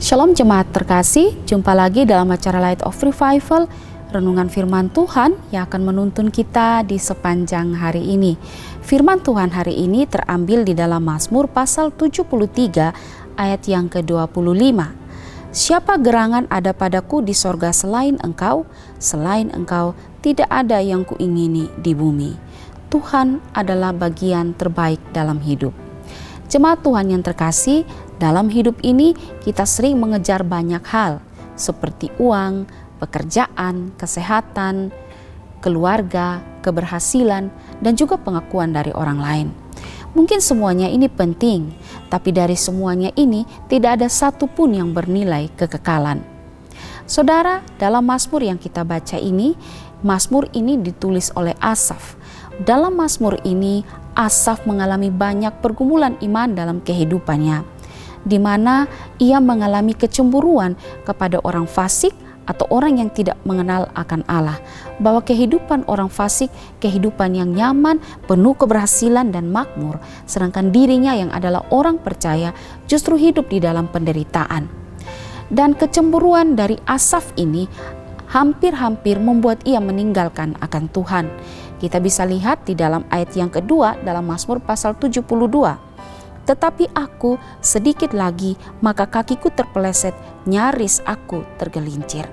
Shalom jemaat terkasih, jumpa lagi dalam acara Light of Revival, renungan firman Tuhan yang akan menuntun kita di sepanjang hari ini. Firman Tuhan hari ini terambil di dalam Mazmur pasal 73 ayat yang ke-25. Siapa gerangan ada padaku di sorga selain engkau tidak ada yang kuingini di bumi. Tuhan adalah bagian terbaik dalam hidup. Jemaat Tuhan yang terkasih, dalam hidup ini kita sering mengejar banyak hal seperti uang, pekerjaan, kesehatan, keluarga, keberhasilan, dan juga pengakuan dari orang lain. Mungkin semuanya ini penting, tapi dari semuanya ini tidak ada satupun yang bernilai kekekalan. Saudara, dalam Mazmur yang kita baca ini, Mazmur ini ditulis oleh Asaf. Dalam Mazmur ini, Asaf mengalami banyak pergumulan iman dalam kehidupannya, di mana ia mengalami kecemburuan kepada orang fasik atau orang yang tidak mengenal akan Allah, bahwa kehidupan orang fasik, kehidupan yang nyaman, penuh keberhasilan dan makmur, sedangkan dirinya yang adalah orang percaya justru hidup di dalam penderitaan. Dan kecemburuan dari Asaf ini hampir-hampir membuat ia meninggalkan akan Tuhan. Kita bisa lihat di dalam ayat yang kedua dalam Mazmur pasal 72. Tetapi aku sedikit lagi, maka kakiku terpeleset, nyaris aku tergelincir.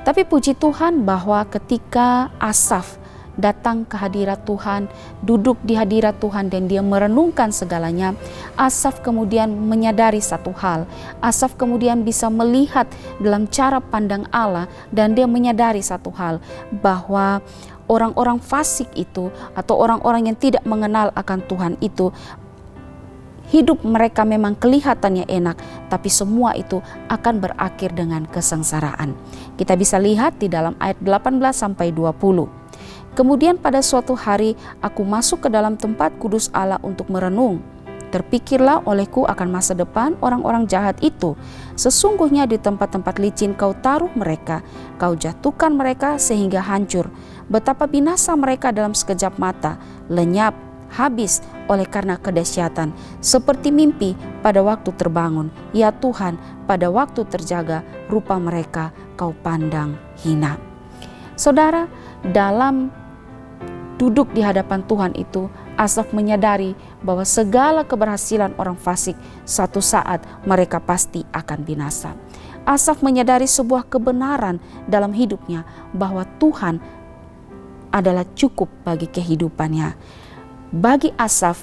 Tapi puji Tuhan bahwa ketika Asaf datang ke hadirat Tuhan, duduk di hadirat Tuhan dan dia merenungkan segalanya, Asaf kemudian menyadari satu hal. Asaf kemudian bisa melihat dalam cara pandang Allah dan dia menyadari satu hal, bahwa orang-orang fasik itu atau orang-orang yang tidak mengenal akan Tuhan itu, hidup mereka memang kelihatannya enak, tapi semua itu akan berakhir dengan kesengsaraan. Kita bisa lihat di dalam ayat 18-20. Kemudian pada suatu hari aku masuk ke dalam tempat kudus Allah untuk merenung. Terpikirlah olehku akan masa depan orang-orang jahat itu. Sesungguhnya di tempat-tempat licin kau taruh mereka, kau jatuhkan mereka sehingga hancur. Betapa binasa mereka dalam sekejap mata, lenyap, habis oleh karena kedahsyatan. Seperti mimpi pada waktu terbangun, ya Tuhan, pada waktu terjaga, rupa mereka kau pandang hina. Saudara, dalam duduk di hadapan Tuhan itu, Asaf menyadari bahwa segala keberhasilan orang fasik suatu saat mereka pasti akan binasa. Asaf menyadari sebuah kebenaran dalam hidupnya, bahwa Tuhan adalah cukup bagi kehidupannya. Bagi Asaf,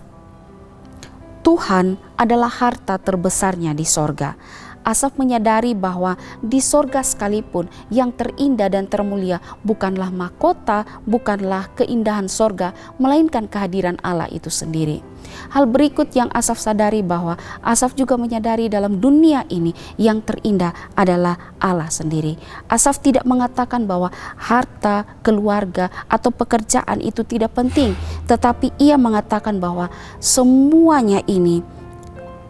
Tuhan adalah harta terbesarnya di sorga. Asaf menyadari bahwa di sorga sekalipun yang terindah dan termulia bukanlah mahkota, bukanlah keindahan sorga, melainkan kehadiran Allah itu sendiri. Hal berikut yang Asaf sadari, bahwa Asaf juga menyadari dalam dunia ini yang terindah adalah Allah sendiri. Asaf tidak mengatakan bahwa harta, keluarga, atau pekerjaan itu tidak penting, tetapi ia mengatakan bahwa semuanya ini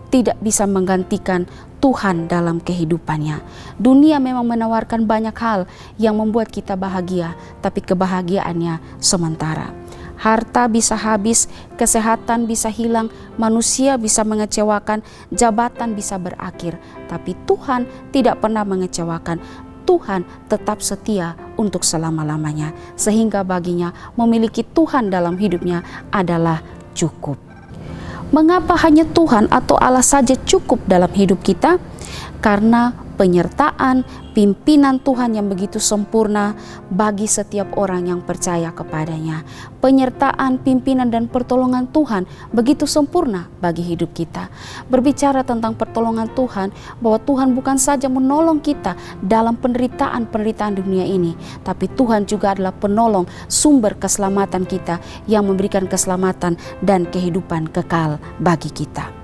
tidak bisa menggantikan Tuhan dalam kehidupannya. Dunia memang menawarkan banyak hal yang membuat kita bahagia, tapi kebahagiaannya sementara. Harta bisa habis, kesehatan bisa hilang, manusia bisa mengecewakan, jabatan bisa berakhir, tapi Tuhan tidak pernah mengecewakan. Tuhan tetap setia untuk selama-lamanya, sehingga baginya memiliki Tuhan dalam hidupnya adalah cukup. Mengapa hanya Tuhan atau Allah saja cukup dalam hidup kita? Karena penyertaan, pimpinan Tuhan yang begitu sempurna bagi setiap orang yang percaya kepadanya. Penyertaan, pimpinan, dan pertolongan Tuhan begitu sempurna bagi hidup kita. Berbicara tentang pertolongan Tuhan, bahwa Tuhan bukan saja menolong kita dalam penderitaan dunia ini, tapi Tuhan juga adalah penolong, sumber keselamatan kita, yang memberikan keselamatan dan kehidupan kekal bagi kita.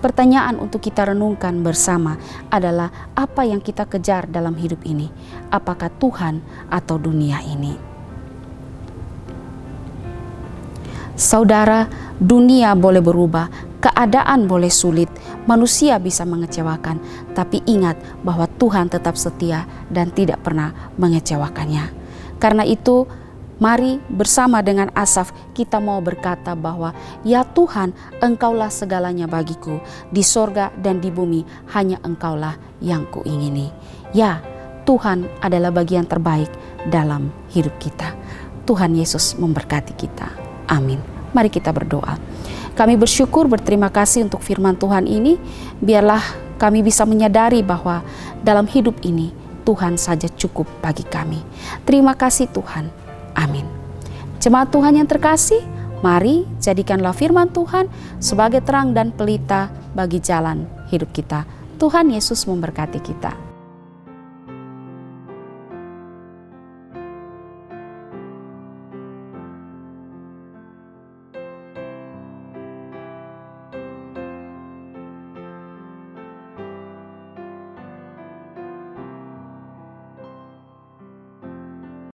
Pertanyaan untuk kita renungkan bersama adalah, apa yang kita kejar dalam hidup ini? Apakah Tuhan atau dunia ini? Saudara, dunia boleh berubah, keadaan boleh sulit, manusia bisa mengecewakan, tapi ingat bahwa Tuhan tetap setia dan tidak pernah mengecewakannya. Karena itu, Mari bersama dengan Asaf kita mau berkata bahwa ya Tuhan, Engkaulah segalanya bagiku. Di sorga dan di bumi hanya Engkaulah yang kuingini. Ya, Tuhan adalah bagian terbaik dalam hidup kita. Tuhan Yesus memberkati kita. Amin. Mari kita berdoa. Kami bersyukur, berterima kasih untuk firman Tuhan ini. Biarlah kami bisa menyadari bahwa dalam hidup ini Tuhan saja cukup bagi kami. Terima kasih Tuhan. Amin. Jemaat Tuhan yang terkasih, mari jadikanlah firman Tuhan sebagai terang dan pelita bagi jalan hidup kita. Tuhan Yesus memberkati kita.